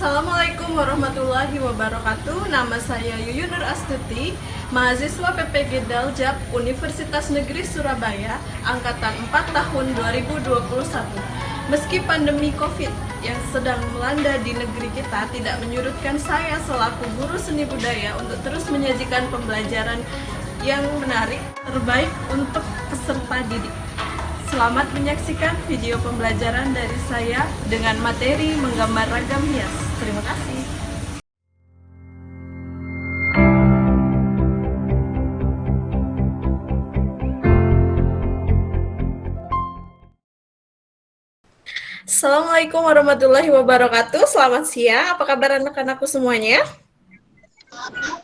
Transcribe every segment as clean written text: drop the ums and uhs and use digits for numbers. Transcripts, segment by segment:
Assalamualaikum warahmatullahi wabarakatuh. Nama saya Yuyun Nur Astuti, mahasiswa PPG Daljab Universitas Negeri Surabaya, angkatan 4 tahun 2021. Meski pandemi Covid yang sedang melanda di negeri kita tidak menyurutkan saya selaku guru seni budaya untuk terus menyajikan pembelajaran yang menarik terbaik untuk peserta didik. Selamat menyaksikan video pembelajaran dari saya dengan materi menggambar ragam hias. Terima kasih. Assalamualaikum warahmatullahi wabarakatuh. Selamat siang. Apa kabar anak-anakku semuanya?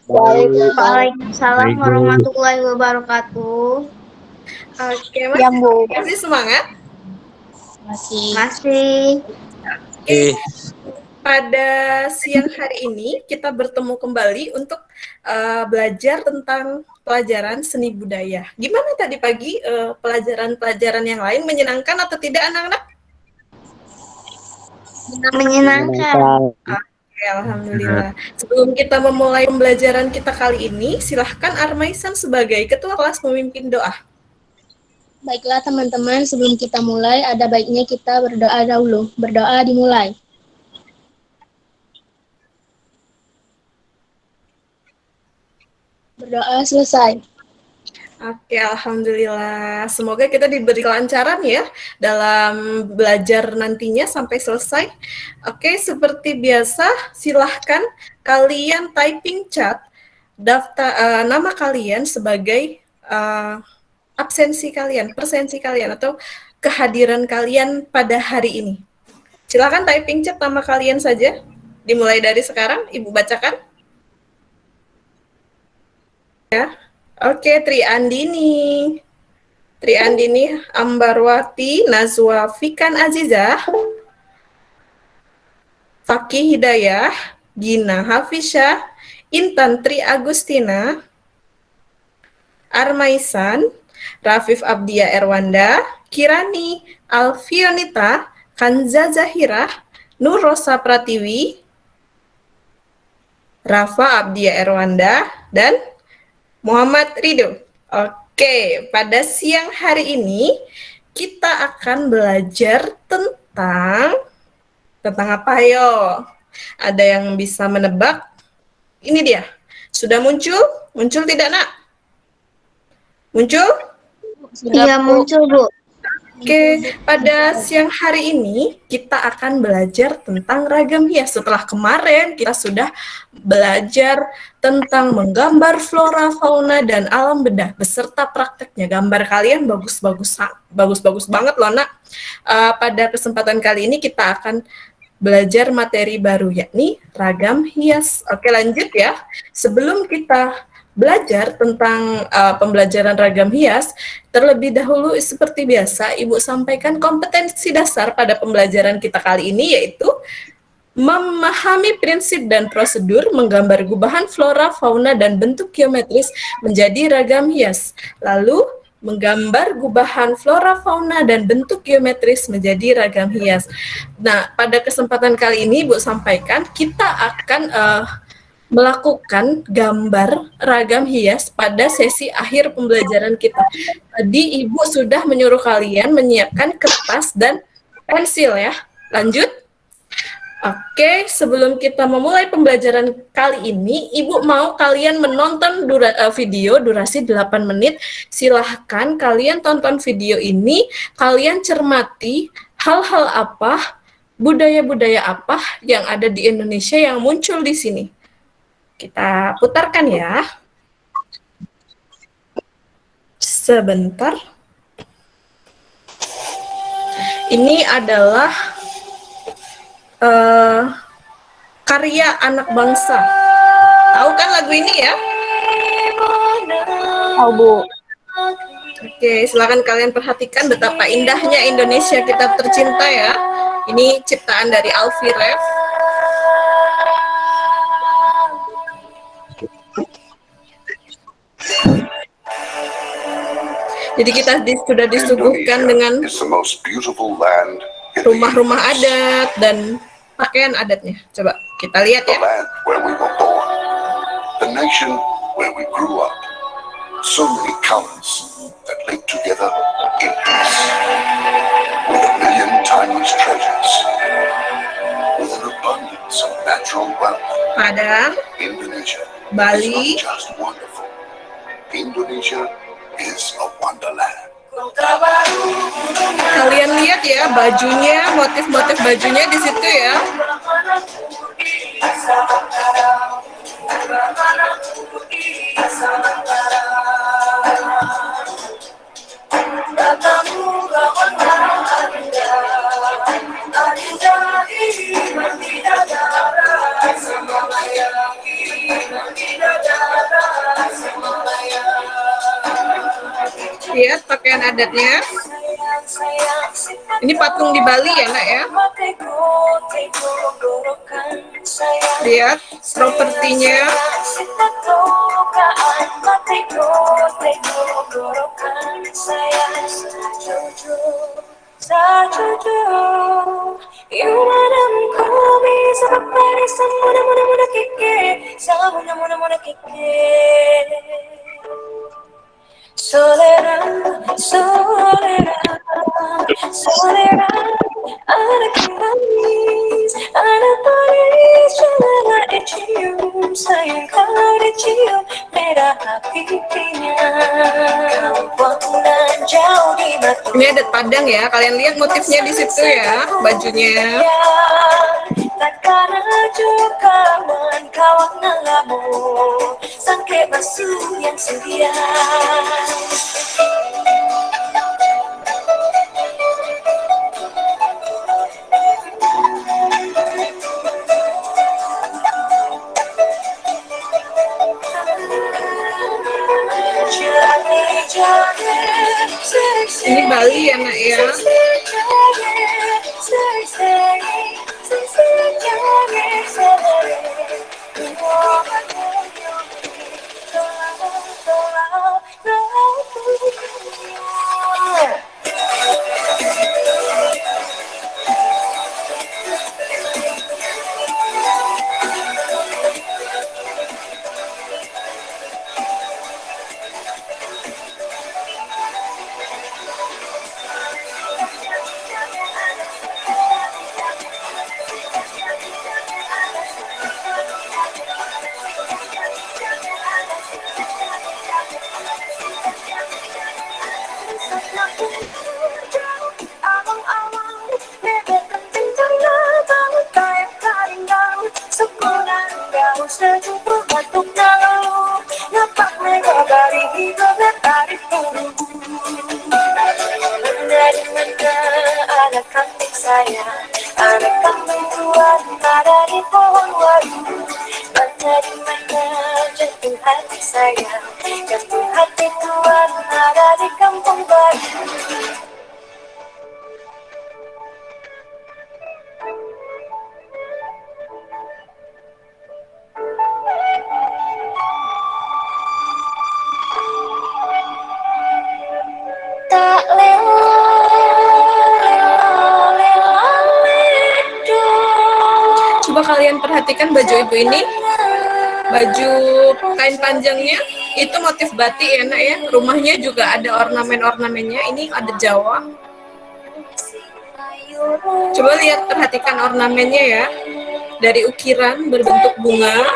Waalaikumsalam warahmatullahi wabarakatuh. Oke, masih semangat? Masih. Pada siang hari ini kita bertemu kembali untuk belajar tentang pelajaran seni budaya. Gimana tadi pagi pelajaran-pelajaran yang lain, menyenangkan atau tidak anak-anak? Menyenangkan. Oke, alhamdulillah. Sebelum kita memulai pembelajaran kita kali ini, silahkan Armaisan sebagai ketua kelas memimpin doa. Baiklah teman-teman, sebelum kita mulai, ada baiknya kita berdoa dahulu. Berdoa dimulai. Berdoa selesai. Oke, alhamdulillah. Semoga kita diberi kelancaran ya dalam belajar nantinya sampai selesai. Oke, seperti biasa, silahkan kalian typing chat daftar nama kalian sebagai absensi kalian, presensi kalian, atau kehadiran kalian pada hari ini. Silahkan typing chat nama kalian saja. Dimulai dari sekarang, Ibu bacakan. Ya. Oke, Triandini, Ambarwati, Nazwa Fikan Azizah, Fakih Hidayah, Gina Hafisha, Intan Tri Agustina, Armaisan, Rafif Abdia Erwanda, Kirani Alfionita, Kanza Zahirah, Nur Rosa Pratiwi, Rafa Abdia Erwanda, dan Muhammad Ridho. Oke, pada siang hari ini kita akan belajar tentang apa yo? Ada yang bisa menebak? Ini dia. Sudah muncul? Muncul tidak, Nak? Muncul? Iya, muncul, Bu. Oke, pada siang hari ini kita akan belajar tentang ragam hias. Setelah kemarin kita sudah belajar tentang menggambar flora, fauna, dan alam bedah beserta prakteknya. Gambar kalian bagus-bagus banget loh, Nak. Pada kesempatan kali ini kita akan belajar materi baru, yakni ragam hias. Oke, lanjut ya. Sebelum kita belajar tentang pembelajaran ragam hias, terlebih dahulu seperti biasa Ibu sampaikan kompetensi dasar pada pembelajaran kita kali ini, yaitu memahami prinsip dan prosedur menggambar gubahan flora, fauna, dan bentuk geometris menjadi ragam hias. Lalu menggambar gubahan flora, fauna, dan bentuk geometris menjadi ragam hias. Nah, pada kesempatan kali ini Ibu sampaikan kita akan melakukan gambar ragam hias pada sesi akhir pembelajaran kita. Tadi Ibu sudah menyuruh kalian menyiapkan kertas dan pensil ya. Lanjut. Oke, sebelum kita memulai pembelajaran kali ini, Ibu mau kalian menonton video durasi 8 menit. Silahkan kalian tonton video ini, kalian cermati hal-hal apa, budaya-budaya apa yang ada di Indonesia yang muncul di sini. Kita putarkan ya. Sebentar. Ini adalah karya anak bangsa. Tahu kan lagu ini ya? Tahu, Bu. Oke, silakan kalian perhatikan betapa indahnya Indonesia kita tercinta ya. Ini ciptaan dari Alfie Rev. Jadi kita sudah disuguhkan dengan rumah-rumah adat dan pakaian adatnya. Coba Kita lihat The ya. land where we were born, the nation where we grew up. So many colors that live together in peace. With a million timeless treasures. With an abundance of natural wealth. Padang, Indonesia Bali. is not just wonderful. Indonesia is a wonderland. Kalian lihat ya bajunya, motif-motif bajunya di situ ya. Lihat pakaian adatnya. Ini patung di Bali ya, Nak ya. Lihat propertinya. Solera, solera, solera, anak manis, anak manis, janganlah dicium, sayang kalau dicium, merah hatinya, wangunan jauh di mata. Ini adat Padang ya, kalian lihat motifnya di situ ya, bajunya. Takkan aja kawan-kawan ngalamu, sangke basuh yang sedia. Ini Bali ya, Nak ya. Anak kambing saya, anak kambing tuan ada di pohon waru. Mana di mana jantung hati saya, jantung hati tuan ada di kampung baru. Tak Coba kalian perhatikan baju ibu ini, baju kain panjangnya itu motif batik ya, Nak ya. Rumahnya juga ada ornamen-ornamennya. Ini ada Jawa. Coba lihat, perhatikan ornamennya ya, dari ukiran berbentuk bunga.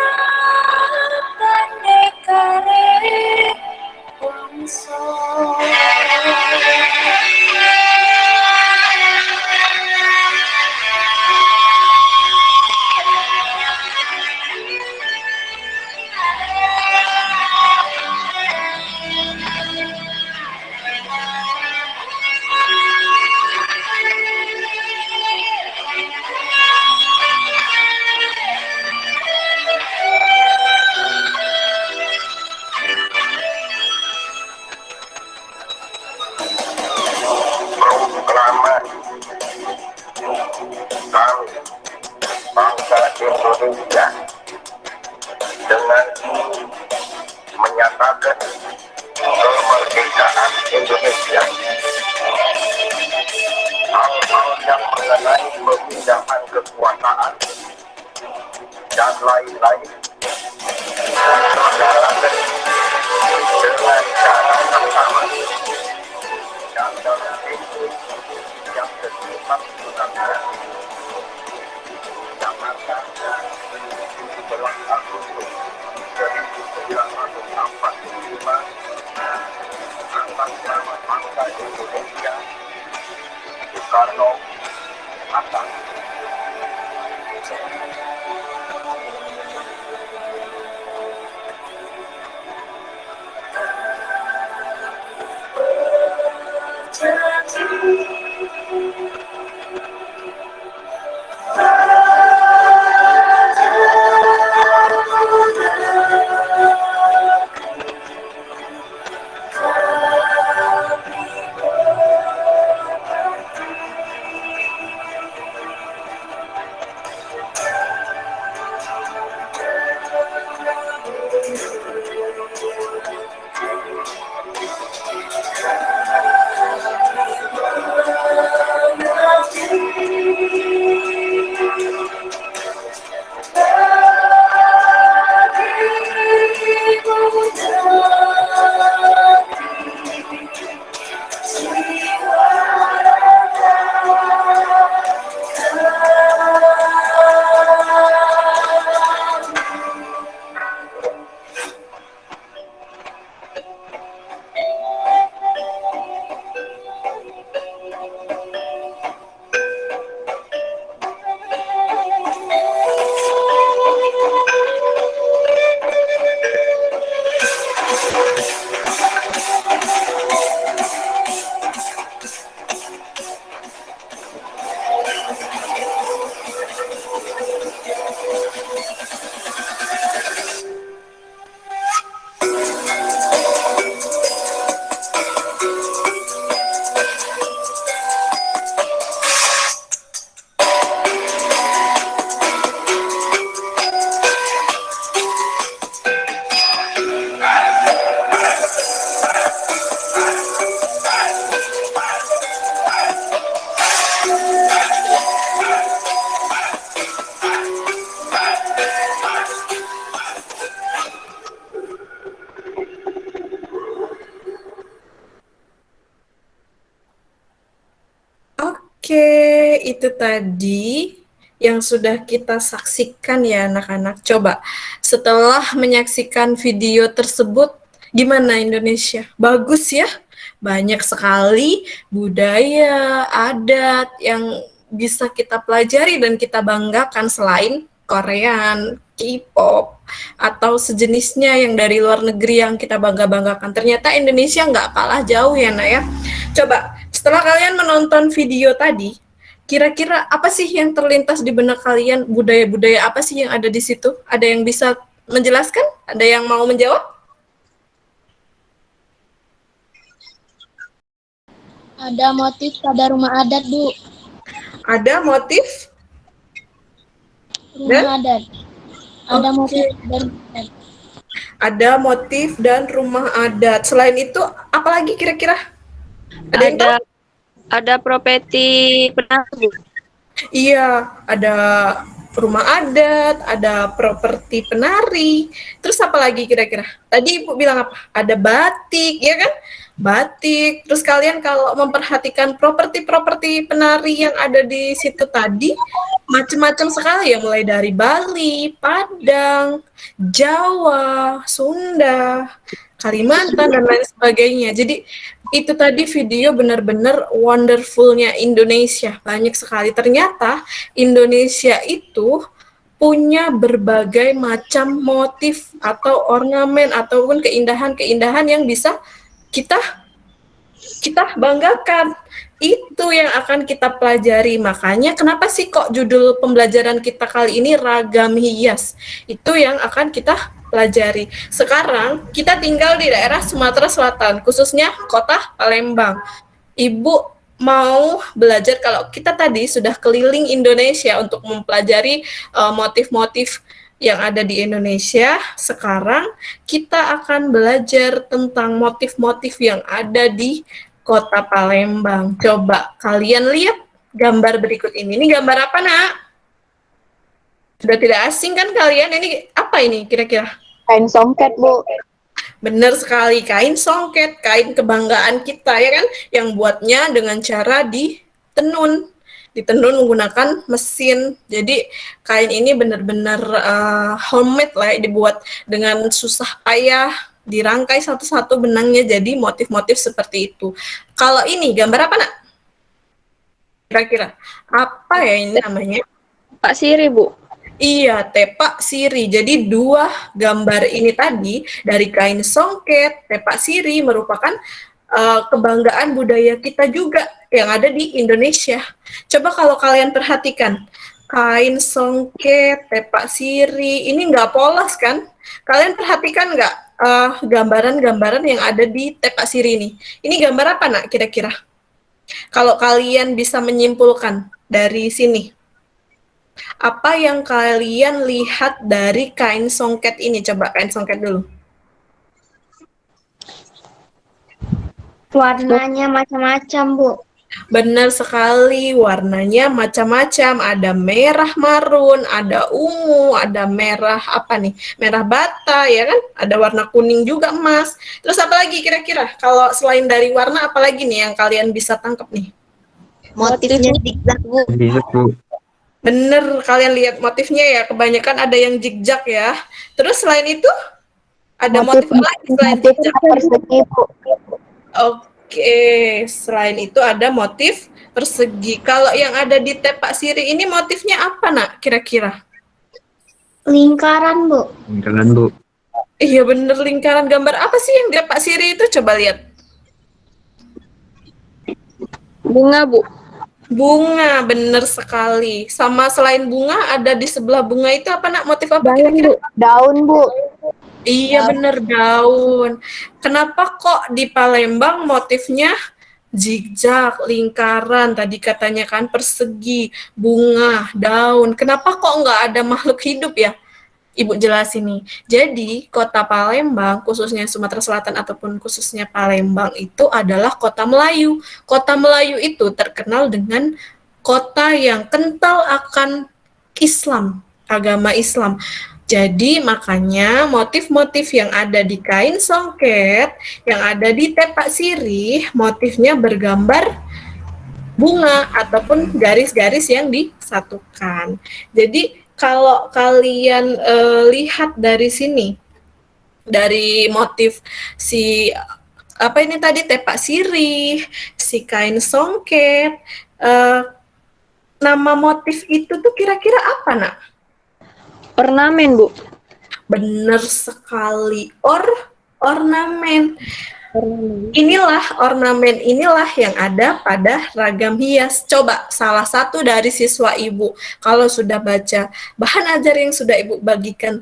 Bangsa Indonesia dengan menyatakan kemerdekaan Indonesia. Hal-hal yang mengenai pemindahan kekuasaan lain-lain berjalan dengan cara yang sama dan dalam teknik yang bersifat gunakan Jakarta 17 Agustus 1945 atas nama bangsa Indonesia Soekarno Hatta. Oke, itu tadi yang sudah kita saksikan ya anak-anak. Coba setelah menyaksikan video tersebut, gimana Indonesia? Bagus ya? Banyak sekali budaya, adat yang bisa kita pelajari dan kita banggakan selain Korean, K-pop, atau sejenisnya yang dari luar negeri yang kita bangga-banggakan. Ternyata Indonesia nggak kalah jauh ya, Nak ya. Coba, setelah kalian menonton video tadi, kira-kira apa sih yang terlintas di benak kalian? Budaya-budaya apa sih yang ada di situ? Ada yang bisa menjelaskan? Ada yang mau menjawab? Ada motif pada rumah adat, Bu. Ada motif? Rumah adat. Ada Oke. motif dari adat. Ada motif dan rumah adat. Selain itu, apa lagi kira-kira? Ada yang tahu? Ada properti penari. Iya, ada rumah adat, ada properti penari. Terus apa lagi kira-kira? Tadi Ibu bilang apa? Ada batik, ya kan? Batik. Terus kalian kalau memperhatikan properti-properti penari yang ada di situ tadi, macam-macam sekali ya, mulai dari Bali, Padang, Jawa, Sunda, Kalimantan, dan lain sebagainya. Jadi itu tadi video benar-benar wonderful-nya Indonesia. Banyak sekali. Ternyata Indonesia itu punya berbagai macam motif atau ornamen ataupun keindahan-keindahan yang bisa kita banggakan. Itu yang akan kita pelajari. Makanya kenapa sih kok judul pembelajaran kita kali ini ragam hias? Itu yang akan kita pelajari. Sekarang kita tinggal di daerah Sumatera Selatan, khususnya kota Palembang. Ibu mau belajar, kalau kita tadi sudah keliling Indonesia untuk mempelajari motif-motif yang ada di Indonesia, sekarang kita akan belajar tentang motif-motif yang ada di kota Palembang. Coba kalian lihat gambar berikut ini. Ini gambar apa, Nak? Sudah tidak asing kan kalian? Ini apa ini kira-kira? Kain songket, Bu. Benar sekali, kain songket, kain kebanggaan kita ya kan, yang buatnya dengan cara ditenun. Ditenun menggunakan mesin. Jadi kain ini benar-benar homemade lah, dibuat dengan susah payah, dirangkai satu-satu benangnya jadi motif-motif seperti itu. Kalau ini gambar apa, Nak? Kira-kira apa ya ini namanya? Pak Siri, Bu. Iya, tepak siri. Jadi dua gambar ini tadi dari kain songket, tepak siri merupakan kebanggaan budaya kita juga yang ada di Indonesia. Coba kalau kalian perhatikan, kain songket, tepak siri, ini nggak polos kan? Kalian perhatikan nggak gambaran-gambaran yang ada di tepak siri ini? Ini gambar apa, Nak, kira-kira? Kalau kalian bisa menyimpulkan dari sini. Apa yang kalian lihat dari kain songket ini? Coba kain songket dulu. Warnanya macam-macam, Bu. Benar sekali, warnanya macam-macam. Ada merah marun, ada ungu, ada merah apa nih? Merah bata, ya kan? Ada warna kuning juga emas. Terus apa lagi kira-kira? Kalau selain dari warna, apa lagi nih yang kalian bisa tangkap nih? Motifnya zigzag, Bu. Bener, kalian lihat motifnya ya, kebanyakan ada yang zigzag ya. Terus selain itu, ada motif apa lagi selain zigzag? Persegi, Bu. Oke, selain itu ada motif persegi. Kalau yang ada di tepak siri ini motifnya apa, Nak, kira-kira? Lingkaran, Bu. Lingkaran, Bu. Iya bener, lingkaran. Gambar apa sih yang di tepak siri itu? Coba lihat. Bunga, Bu. Bunga, bener sekali. Sama selain bunga, ada di sebelah bunga itu apa, Nak? Motif apa kira-kira? Daun, Bu. Iya bener, daun. Kenapa kok di Palembang motifnya zigzag, lingkaran, tadi katanya kan persegi, bunga, daun. Kenapa kok nggak ada makhluk hidup ya? Ibu jelasin nih. Jadi kota Palembang, khususnya Sumatera Selatan ataupun khususnya Palembang itu adalah kota Melayu. Kota Melayu itu terkenal dengan kota yang kental akan Islam, agama Islam. Jadi makanya motif-motif yang ada di kain songket, yang ada di tepak sirih, motifnya bergambar bunga ataupun garis-garis yang disatukan. Jadi kalau kalian lihat dari sini, dari motif si apa ini tadi tepak sirih, si kain songket, nama motif itu tuh kira-kira apa, Nak? Ornamen, Bu. Bener sekali, ornamen. Inilah ornamen inilah yang ada pada ragam hias. Coba salah satu dari siswa Ibu, kalau sudah baca bahan ajar yang sudah Ibu bagikan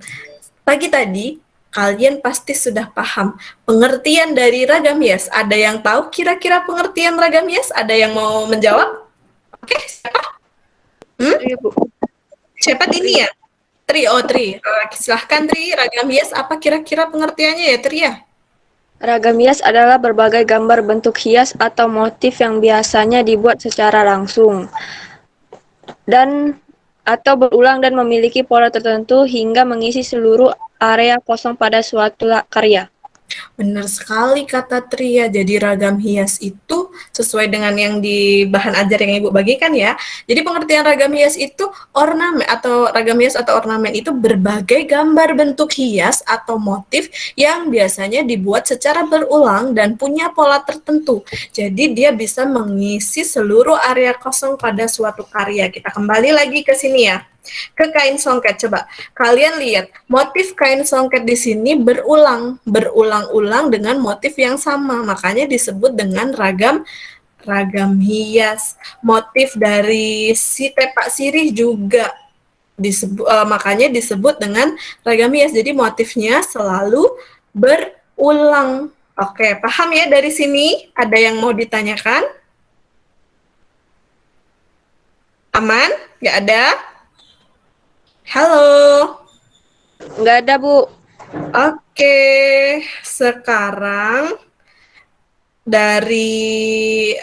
pagi tadi, kalian pasti sudah paham pengertian dari ragam hias. Ada yang tahu kira-kira pengertian ragam hias? Ada yang mau menjawab? Oke, siapa? Siapa ini ya? Tri, silahkan Tri, ragam hias apa kira-kira pengertiannya ya Tri ya? Ragam hias adalah berbagai gambar bentuk hias atau motif yang biasanya dibuat secara langsung dan atau berulang dan memiliki pola tertentu hingga mengisi seluruh area kosong pada suatu karya. Benar sekali kata Tria. Jadi ragam hias itu sesuai dengan yang di bahan ajar yang Ibu bagikan ya. Jadi pengertian ragam hias itu ornamen atau ragam hias atau ornamen itu berbagai gambar bentuk hias atau motif yang biasanya dibuat secara berulang dan punya pola tertentu. Jadi dia bisa mengisi seluruh area kosong pada suatu karya. Kita kembali lagi ke sini ya. Ke kain songket, coba kalian lihat motif kain songket di sini berulang-ulang dengan motif yang sama, makanya disebut dengan ragam hias. Motif dari si tepak sirih juga makanya disebut dengan ragam hias. Jadi motifnya selalu berulang. Oke, paham ya dari sini? Ada yang mau ditanyakan? Aman? Nggak ada? Halo. Nggak ada, Bu. Oke, sekarang dari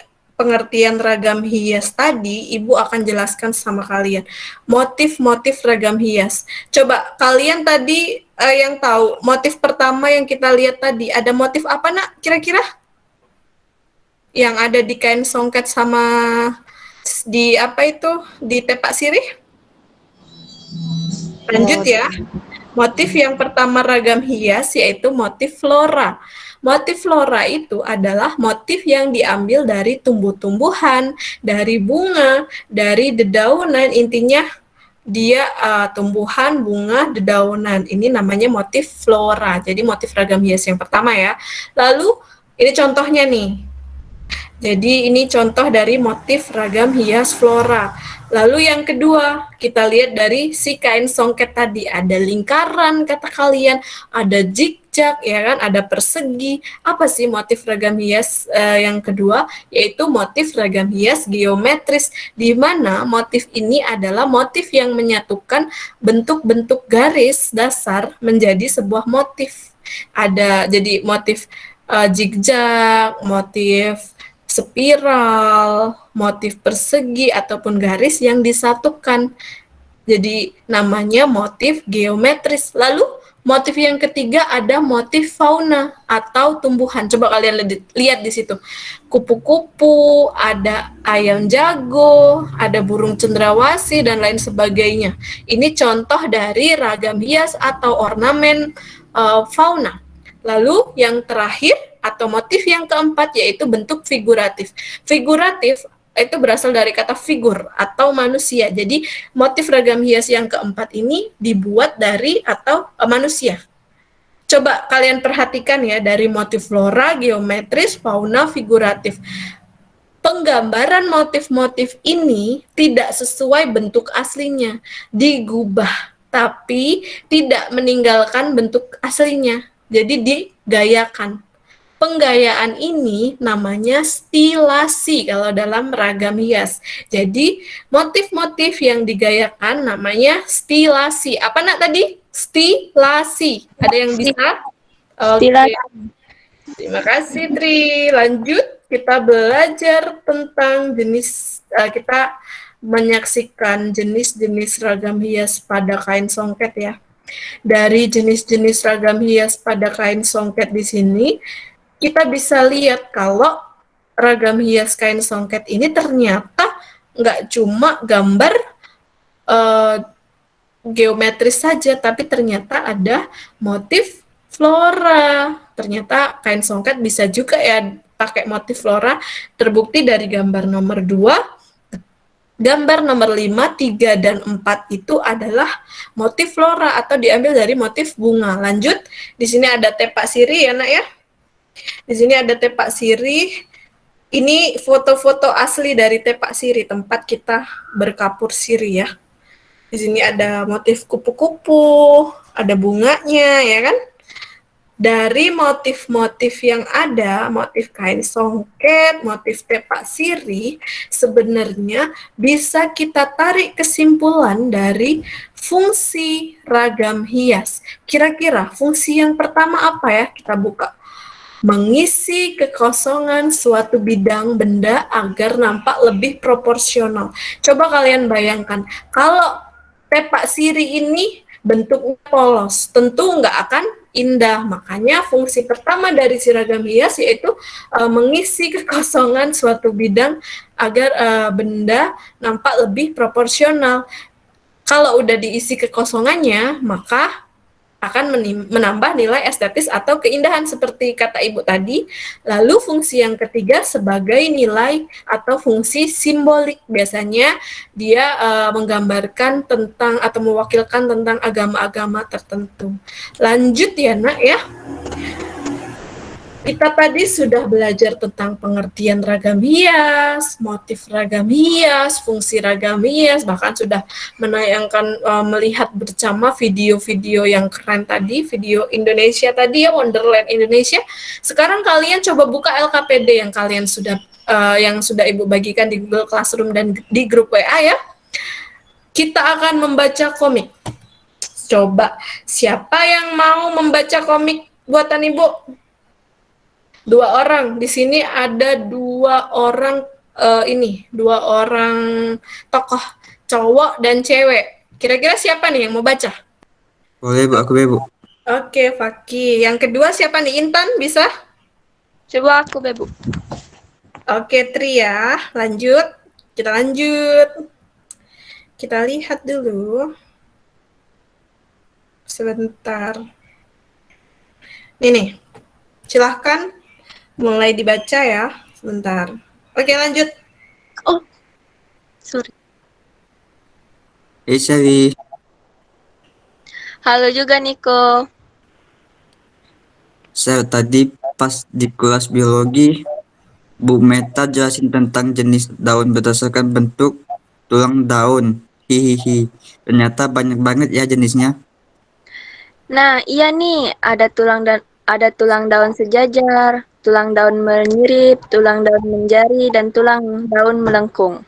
pengertian ragam hias tadi, Ibu akan jelaskan sama kalian motif-motif ragam hias. Coba kalian tadi yang tahu motif pertama yang kita lihat tadi, ada motif apa nak kira-kira? Yang ada di kain songket sama di apa itu, di tepak sirih? Lanjut ya. Motif yang pertama ragam hias yaitu motif flora. Motif flora itu adalah motif yang diambil dari tumbuh-tumbuhan, dari bunga, dari dedaunan, intinya dia tumbuhan, bunga, dedaunan. Ini namanya motif flora. Jadi motif ragam hias yang pertama ya. Lalu ini contohnya nih. Jadi ini contoh dari motif ragam hias flora. Lalu yang kedua, kita lihat dari si kain songket tadi. Ada lingkaran kata kalian, ada zigzag, ya kan, ada persegi. Apa sih motif ragam hias yang kedua? Yaitu motif ragam hias geometris, di mana motif ini adalah motif yang menyatukan bentuk-bentuk garis dasar menjadi sebuah motif. Ada jadi motif zigzag, motif spiral, motif persegi ataupun garis yang disatukan. Jadi namanya motif geometris. Lalu motif yang ketiga ada motif fauna atau tumbuhan. Coba kalian lihat di situ. Kupu-kupu, ada ayam jago, ada burung cendrawasih dan lain sebagainya. Ini contoh dari ragam hias atau ornamen fauna. Lalu yang terakhir atau motif yang keempat yaitu bentuk figuratif. Figuratif itu berasal dari kata figur atau manusia. Jadi motif ragam hias yang keempat ini dibuat dari atau manusia. Coba kalian perhatikan ya, dari motif flora, geometris, fauna, figuratif. Penggambaran motif-motif ini tidak sesuai bentuk aslinya, digubah, tapi tidak meninggalkan bentuk aslinya. Jadi digayakan. Penggayaan ini namanya stilasi kalau dalam ragam hias. Jadi motif-motif yang digayakan namanya stilasi. Apa nak tadi? Stilasi. Ada yang bisa? Oke. Terima kasih Tri. Lanjut, kita belajar tentang jenis, kita menyaksikan jenis-jenis ragam hias pada kain songket ya. Dari jenis-jenis ragam hias pada kain songket di sini, kita bisa lihat kalau ragam hias kain songket ini ternyata nggak cuma gambar geometris saja, tapi ternyata ada motif flora. Ternyata kain songket bisa juga ya pakai motif flora, terbukti dari gambar nomor 2. Gambar nomor 5, 3, dan 4 itu adalah motif flora atau diambil dari motif bunga. Lanjut, di sini ada tepak sirih ya nak ya. Di sini ada tepak sirih. Ini foto-foto asli dari tepak sirih, tempat kita berkapur sirih ya. Di sini ada motif kupu-kupu, ada bunganya ya kan. Dari motif-motif yang ada, motif kain songket, motif tepak sirih, sebenarnya bisa kita tarik kesimpulan dari fungsi ragam hias. Kira-kira fungsi yang pertama apa ya? Kita buka. Mengisi kekosongan suatu bidang benda agar nampak lebih proporsional. Coba kalian bayangkan, kalau tepak sirih ini bentuknya polos, tentu nggak akan indah. Makanya fungsi pertama dari si ragam hias yaitu mengisi kekosongan suatu bidang agar benda nampak lebih proporsional. Kalau udah diisi kekosongannya, maka akan menambah nilai estetis atau keindahan seperti kata Ibu tadi. Lalu fungsi yang ketiga sebagai nilai atau fungsi simbolik. Biasanya dia menggambarkan tentang atau mewakilkan tentang agama-agama tertentu. Lanjut ya nak ya. Kita tadi sudah belajar tentang pengertian ragam hias, motif ragam hias, fungsi ragam hias, bahkan sudah menayangkan melihat bersama video-video yang keren tadi, video Indonesia tadi ya, Wonderland Indonesia. Sekarang kalian coba buka LKPD yang kalian sudah yang sudah Ibu bagikan di Google Classroom dan di grup WA ya. Kita akan membaca komik. Coba siapa yang mau membaca komik buatan Ibu? 2 orang. Di sini ada 2 orang ini dua orang tokoh cowok dan cewek. Kira-kira siapa nih yang mau baca? Boleh Bu, aku Bu. Oke, Faki. Yang kedua siapa nih? Intan bisa? Coba aku, Bu. Oke, Tri ya. Lanjut. Kita lanjut. Kita lihat dulu. Sebentar. Nih. Silahkan mulai dibaca ya. Sebentar. Oke, lanjut. Oh, sorry. Sally. Halo juga, Niko. Saya tadi pas di kelas biologi, Bu Meta jelasin tentang jenis daun berdasarkan bentuk tulang daun. Hihihi. Ternyata banyak banget ya jenisnya. Nah, iya nih, ada tulang daun sejajar, tulang daun menyirip, tulang daun menjari, dan tulang daun melengkung.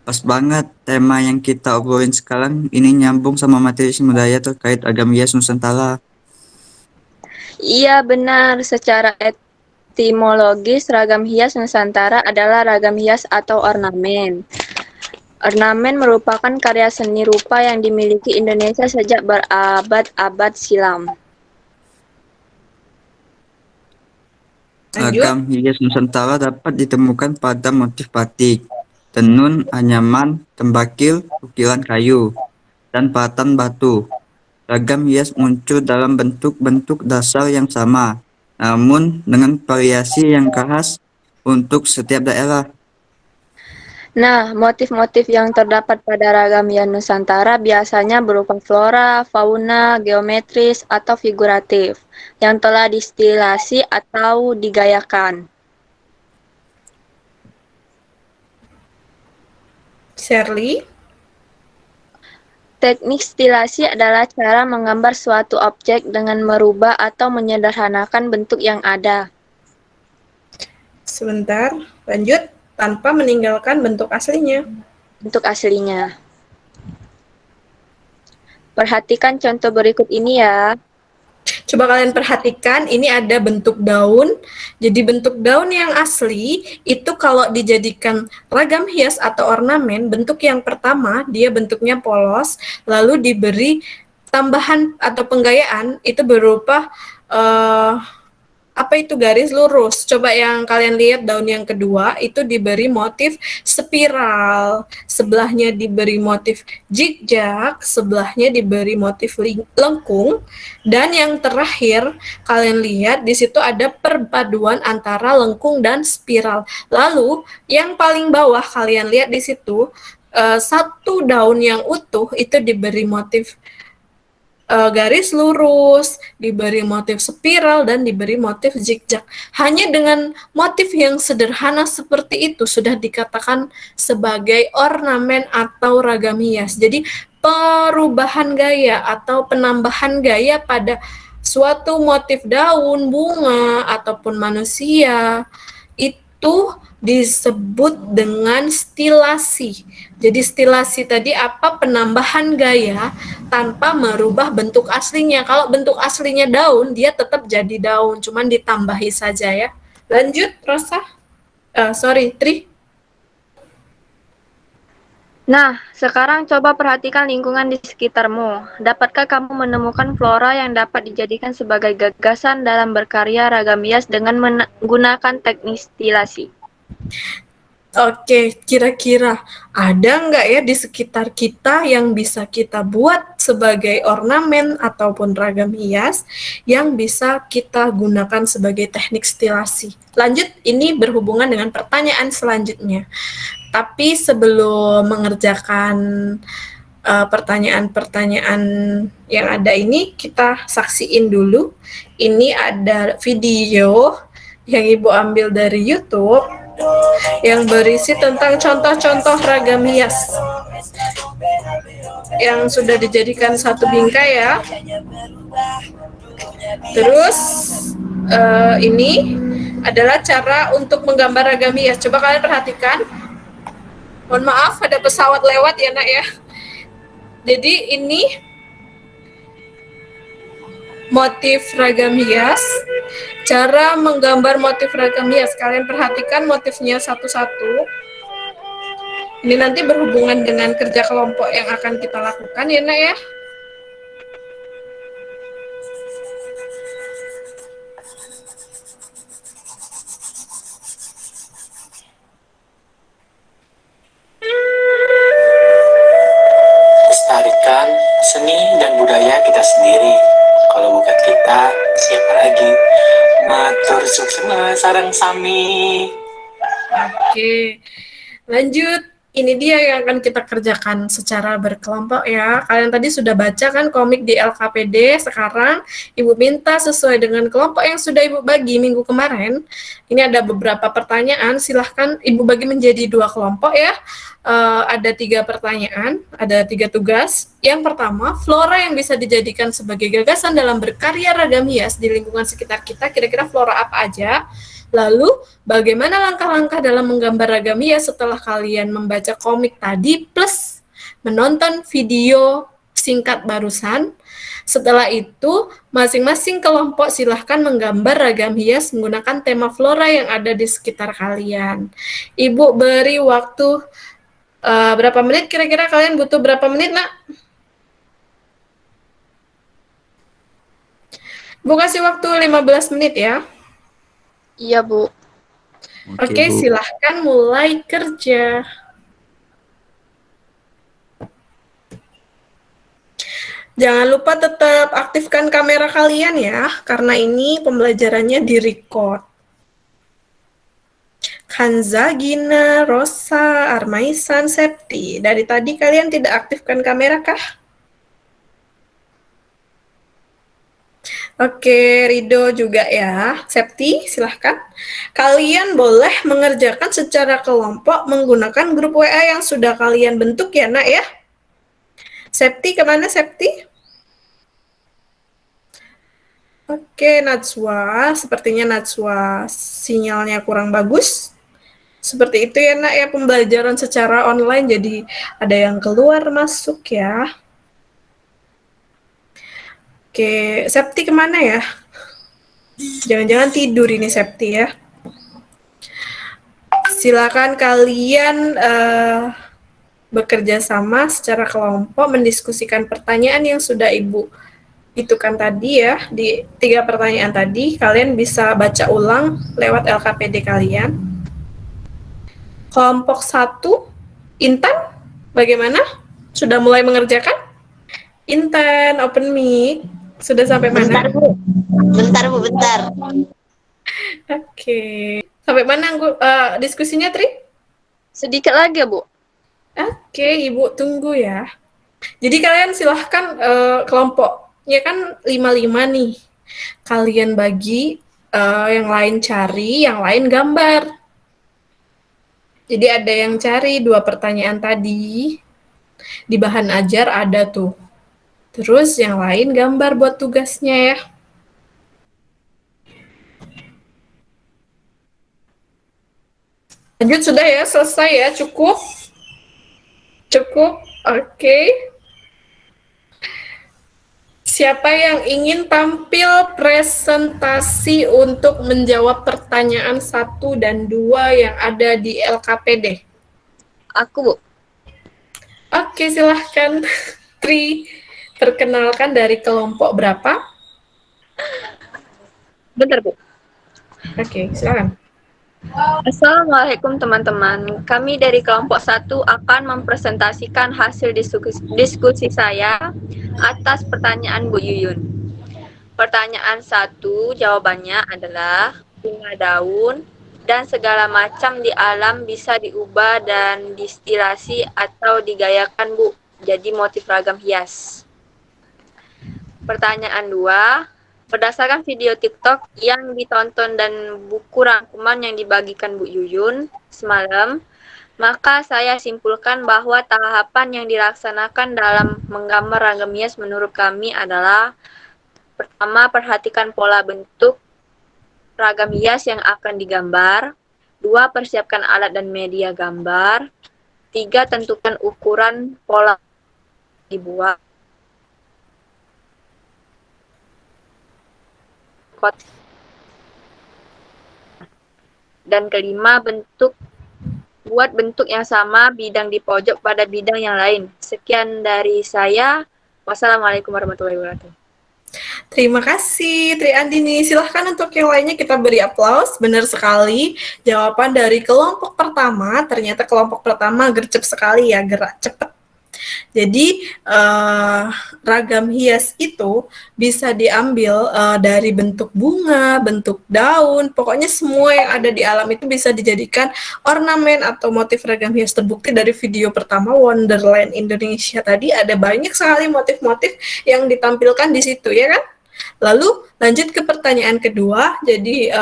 Pas banget tema yang kita obrolin sekarang ini nyambung sama materi semudaya terkait agama hias Nusantara. Iya, benar. Secara etimologis, ragam hias Nusantara adalah ragam hias atau ornamen. Ornamen merupakan karya seni rupa yang dimiliki Indonesia sejak berabad-abad silam. Lanjut. Ragam hias Nusantara dapat ditemukan pada motif batik, tenun, anyaman, tembakil, ukiran kayu, dan patan batu. Ragam hias muncul dalam bentuk-bentuk dasar yang sama, namun dengan variasi yang khas untuk setiap daerah. Nah, motif-motif yang terdapat pada ragam hias Nusantara biasanya berupa flora, fauna, geometris, atau figuratif, yang telah distilasi atau digayakan. Shirley. Teknik stilasi adalah cara menggambar suatu objek dengan merubah atau menyederhanakan bentuk yang ada. Sebentar. Lanjut. Tanpa meninggalkan bentuk aslinya. Bentuk aslinya. Perhatikan contoh berikut ini ya. Coba kalian perhatikan, ini ada bentuk daun. Jadi bentuk daun yang asli itu kalau dijadikan ragam hias atau ornamen, bentuk yang pertama dia bentuknya polos, lalu diberi tambahan atau penggayaan itu berupa apa itu garis lurus. Coba yang kalian lihat daun yang kedua itu diberi motif spiral, sebelahnya diberi motif zigzag, sebelahnya diberi motif lengkung, dan yang terakhir kalian lihat di situ ada perpaduan antara lengkung dan spiral. Lalu yang paling bawah kalian lihat di situ satu daun yang utuh itu diberi motif garis lurus, diberi motif spiral, dan diberi motif zigzag. Hanya dengan motif yang sederhana seperti itu sudah dikatakan sebagai ornamen atau ragam hias. Jadi perubahan gaya atau penambahan gaya pada suatu motif daun, bunga, ataupun manusia itu disebut dengan stilasi. Jadi stilasi tadi apa? Penambahan gaya tanpa merubah bentuk aslinya. Kalau bentuk aslinya daun, dia tetap jadi daun, cuman ditambahi saja ya. Lanjut, Rosa. Tri. Nah, sekarang coba perhatikan lingkungan di sekitarmu. Dapatkah kamu menemukan flora yang dapat dijadikan sebagai gagasan dalam berkarya ragam hias dengan menggunakan teknik stilasi? Oke, kira-kira ada nggak ya di sekitar kita yang bisa kita buat sebagai ornamen ataupun ragam hias yang bisa kita gunakan sebagai teknik stilasi? Lanjut, ini berhubungan dengan pertanyaan selanjutnya. Tapi sebelum mengerjakan pertanyaan-pertanyaan yang ada ini, kita saksiin dulu. Ini ada video yang Ibu ambil dari YouTube yang berisi tentang contoh-contoh ragam hias yang sudah dijadikan satu bingkai ya. Terus ini adalah cara untuk menggambar ragam hias. Coba kalian perhatikan. Mohon maaf ada pesawat lewat ya nak ya. Jadi ini motif ragam hias. Cara menggambar motif ragam hias, kalian perhatikan motifnya satu-satu. Ini nanti berhubungan dengan kerja kelompok yang akan kita lakukan ya nak ya. Lestarikan seni dan budaya kita sendiri. Kalau bukan kita, siapa lagi? Matur suksema sarang sami. Oke, lanjut. Ini dia yang akan kita kerjakan secara berkelompok ya. Kalian tadi sudah baca kan komik di LKPD, sekarang Ibu minta sesuai dengan kelompok yang sudah Ibu bagi minggu kemarin. Ini ada beberapa pertanyaan, silahkan Ibu bagi menjadi 2 kelompok ya. Ada 3 pertanyaan, ada 3 tugas. Yang pertama, flora yang bisa dijadikan sebagai gagasan dalam berkarya ragam hias di lingkungan sekitar kita, kira-kira flora apa aja? Lalu, bagaimana langkah-langkah dalam menggambar ragam hias setelah kalian membaca komik tadi plus menonton video singkat barusan? Setelah itu, masing-masing kelompok silahkan menggambar ragam hias menggunakan tema flora yang ada di sekitar kalian. Ibu beri waktu berapa menit? Kira-kira kalian butuh berapa menit, nak? Bu kasih waktu 15 menit ya. Iya, Bu. Oke, Bu. silahkan mulai kerja. Jangan lupa tetap aktifkan kamera kalian ya, karena ini pembelajarannya di-record. Kanza, Gina, Rosa, Armaisan, Septi. Dari tadi kalian tidak aktifkan kamera kah? Oke, Rido juga ya. Septi, silahkan. Kalian boleh mengerjakan secara kelompok menggunakan grup WA yang sudah kalian bentuk ya, nak ya. Septi, kemana Septi? Oke, Najwa. Sepertinya Najwa sinyalnya kurang bagus. Seperti itu ya, nak ya, pembelajaran secara online. Jadi ada yang keluar masuk ya. Oke, Septi kemana ya? Jangan-jangan tidur ini Septi ya. Silakan kalian bekerja sama secara kelompok, mendiskusikan pertanyaan yang sudah Ibu itukan tadi ya. Di 3 pertanyaan tadi, kalian bisa baca ulang lewat LKPD kalian. Kelompok 1, Intan, bagaimana? Sudah mulai mengerjakan? Intan, open mic. Sudah sampai mana? Bentar, Bu. Bentar. Oke. Sampai mana diskusinya, Tri? Sedikit lagi, Bu. Oke, Ibu tunggu ya. Jadi kalian silahkan kelompoknya kan 5-5 nih. Kalian bagi, yang lain cari, yang lain gambar. Jadi ada yang cari 2 pertanyaan tadi. Di bahan ajar ada tuh. Terus yang lain gambar buat tugasnya ya. Lanjut sudah ya, selesai ya, cukup? Cukup, oke. Siapa yang ingin tampil presentasi untuk menjawab pertanyaan 1 dan 2 yang ada di LKPD? Aku, Bu. Oke, silahkan. Tri, perkenalkan dari kelompok berapa? Bentar, Bu. Oke, silakan. Assalamualaikum teman-teman. Kami dari kelompok 1 akan mempresentasikan hasil diskusi saya atas pertanyaan Bu Yuyun. Pertanyaan 1 jawabannya adalah bunga daun dan segala macam di alam bisa diubah dan distilasi atau digayakan, Bu, jadi motif ragam hias. Pertanyaan 2, berdasarkan video TikTok yang ditonton dan buku rangkuman yang dibagikan Bu Yuyun semalam, maka saya simpulkan bahwa tahapan yang dilaksanakan dalam menggambar ragam hias menurut kami adalah: pertama, perhatikan pola bentuk ragam hias yang akan digambar. 2, persiapkan alat dan media gambar. 3, tentukan ukuran pola dibuat. kota. Dan kelima, buat bentuk yang sama bidang di pojok pada bidang yang lain. Sekian dari saya. Wassalamualaikum warahmatullahi wabarakatuh. Terima kasih Tri Andini. Silahkan untuk yang lainnya kita beri aplaus. Benar sekali. Jawaban dari kelompok pertama, ternyata kelompok pertama gercep sekali ya, gerak cepat. Jadi ragam hias itu bisa diambil dari bentuk bunga, bentuk daun, pokoknya semua yang ada di alam itu bisa dijadikan ornamen atau motif ragam hias. Terbukti dari video pertama Wonderland Indonesia tadi ada banyak sekali motif-motif yang ditampilkan di situ ya kan? Lalu lanjut ke pertanyaan kedua. Jadi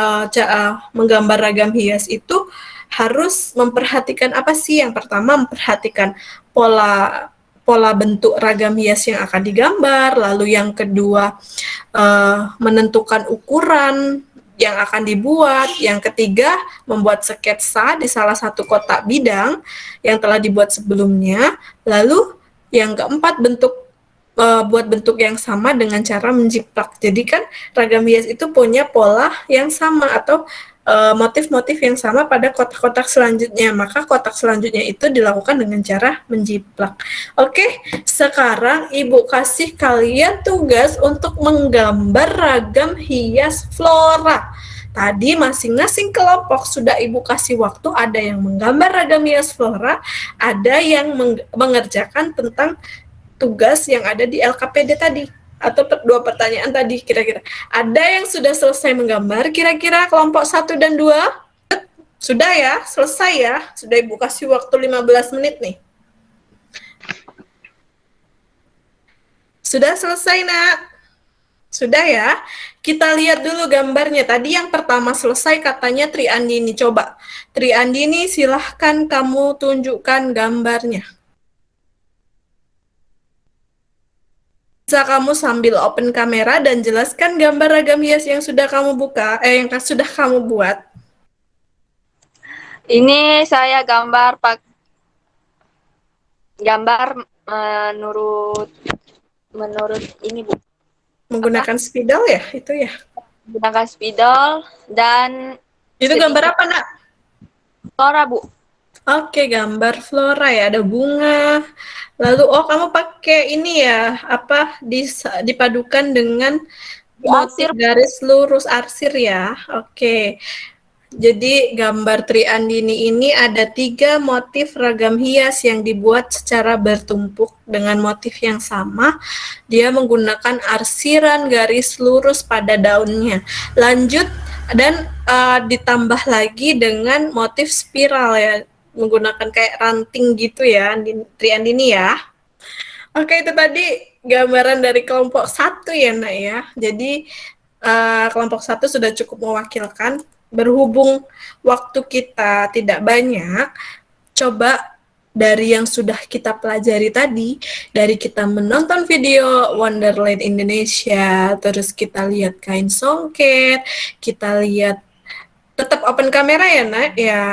menggambar ragam hias itu harus memperhatikan apa sih? Yang pertama memperhatikan pola bentuk ragam hias yang akan digambar, lalu yang kedua menentukan ukuran yang akan dibuat, yang ketiga membuat sketsa di salah satu kotak bidang yang telah dibuat sebelumnya, lalu yang keempat buat bentuk yang sama dengan cara menjiplak. Jadi kan ragam hias itu punya pola yang sama atau motif-motif yang sama pada kotak-kotak selanjutnya, maka kotak selanjutnya itu dilakukan dengan cara menjiplak. Oke, sekarang Ibu kasih kalian tugas untuk menggambar ragam hias flora. Tadi masing-masing kelompok sudah Ibu kasih waktu, ada yang menggambar ragam hias flora, ada yang mengerjakan tentang tugas yang ada di LKPD tadi. Atau dua pertanyaan tadi kira-kira. Ada yang sudah selesai menggambar kira-kira kelompok 1 dan 2? Sudah ya? Selesai ya? Sudah Ibu kasih waktu 15 menit nih. Sudah selesai, Nak? Sudah ya? Kita lihat dulu gambarnya. Tadi yang pertama selesai katanya Tri Andini. Coba, Tri Andini silahkan kamu tunjukkan gambarnya. Bisa kamu sambil open kamera dan jelaskan gambar ragam hias yang sudah kamu yang sudah kamu buat. Ini saya gambar menurut ini Bu. Menggunakan spidol ya, itu ya? Menggunakan spidol dan itu gambar apa, Nak? Flora, Bu. Oke, gambar flora ya, ada bunga. Lalu kamu pakai ini ya, dipadukan dengan motif garis lurus arsir ya. Oke. Jadi gambar Tri Andini ini ada 3 motif ragam hias yang dibuat secara bertumpuk dengan motif yang sama. Dia menggunakan arsiran garis lurus pada daunnya. Lanjut dan ditambah lagi dengan motif spiral ya, menggunakan kayak ranting gitu ya, Tri Andini ya. Oke, itu tadi gambaran dari kelompok 1 ya, Nak ya. Jadi kelompok 1 sudah cukup mewakilkan. Berhubung waktu kita tidak banyak, coba dari yang sudah kita pelajari tadi, dari kita menonton video Wonderland Indonesia, terus kita lihat kain songket, kita lihat, tetap open kamera ya, Nak ya.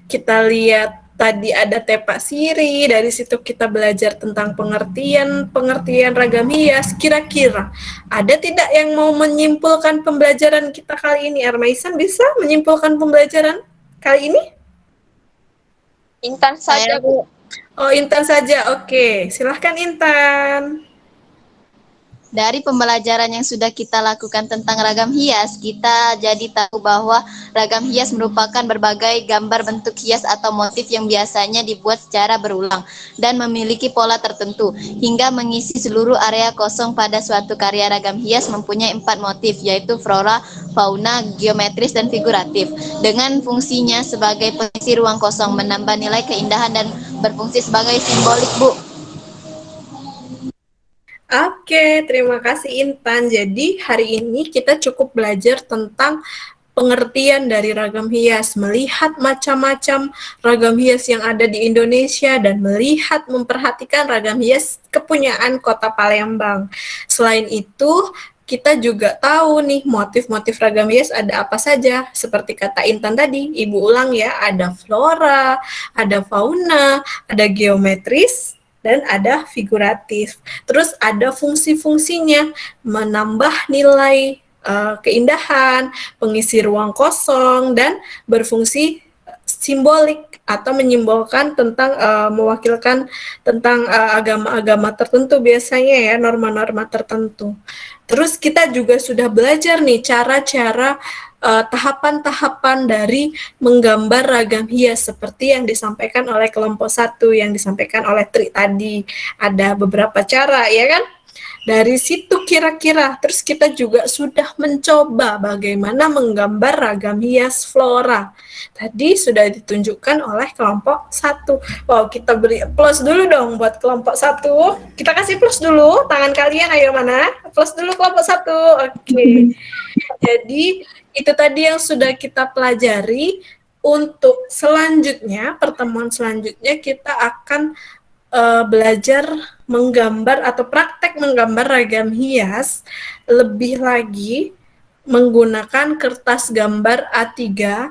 Kita lihat tadi ada tepak siri, dari situ kita belajar tentang pengertian ragam hias. Kira-kira ada tidak yang mau menyimpulkan pembelajaran kita kali ini? Armaisan bisa menyimpulkan pembelajaran kali ini? Intan saja, Bu. Oh, Intan saja. Oke, silahkan Intan. Dari pembelajaran yang sudah kita lakukan tentang ragam hias, kita jadi tahu bahwa ragam hias merupakan berbagai gambar bentuk hias atau motif yang biasanya dibuat secara berulang dan memiliki pola tertentu, hingga mengisi seluruh area kosong pada suatu karya. Ragam hias mempunyai 4 motif, yaitu flora, fauna, geometris, dan figuratif. Dengan fungsinya sebagai pengisi ruang kosong, menambah nilai keindahan, dan berfungsi sebagai simbolik, Bu. Oke, terima kasih Intan. Jadi hari ini kita cukup belajar tentang pengertian dari ragam hias, melihat macam-macam ragam hias yang ada di Indonesia dan memperhatikan ragam hias kepunyaan Kota Palembang. Selain itu, kita juga tahu nih motif-motif ragam hias ada apa saja. Seperti kata Intan tadi, Ibu ulang ya, ada flora, ada fauna, ada geometris, dan ada figuratif. Terus ada fungsi-fungsinya, menambah nilai keindahan, pengisi ruang kosong, dan berfungsi simbolik atau menyimbolkan tentang mewakilkan tentang agama-agama tertentu biasanya ya, norma-norma tertentu. Terus kita juga sudah belajar nih cara-cara tahapan-tahapan dari menggambar ragam hias seperti yang disampaikan oleh kelompok 1, yang disampaikan oleh Tri tadi. Ada beberapa cara ya kan? Dari situ kira-kira, terus kita juga sudah mencoba bagaimana menggambar ragam hias flora. Tadi sudah ditunjukkan oleh kelompok 1. Wow, kita beri plus dulu dong buat kelompok 1. Kita kasih plus dulu, tangan kalian ayo mana? Plus dulu kelompok 1. Oke. Jadi, itu tadi yang sudah kita pelajari. Untuk selanjutnya, pertemuan selanjutnya kita akan belajar menggambar atau praktek menggambar ragam hias lebih lagi menggunakan kertas gambar A3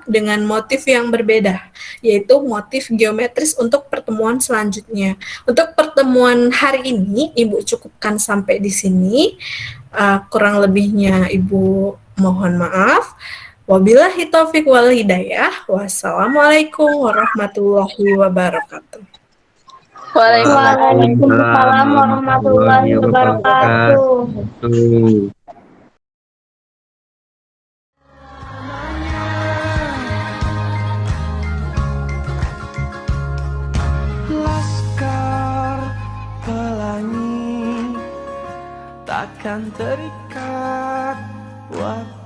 dengan motif yang berbeda, yaitu motif geometris untuk pertemuan selanjutnya. Untuk pertemuan hari ini, Ibu cukupkan sampai di sini. Kurang lebihnya Ibu mohon maaf. Wabillahi taufiq wal hidayah. Wassalamualaikum warahmatullahi wabarakatuh. Waalaikumsalam warahmatullahi wabarakatuh. Laskar pelangi takkan terikat waktu.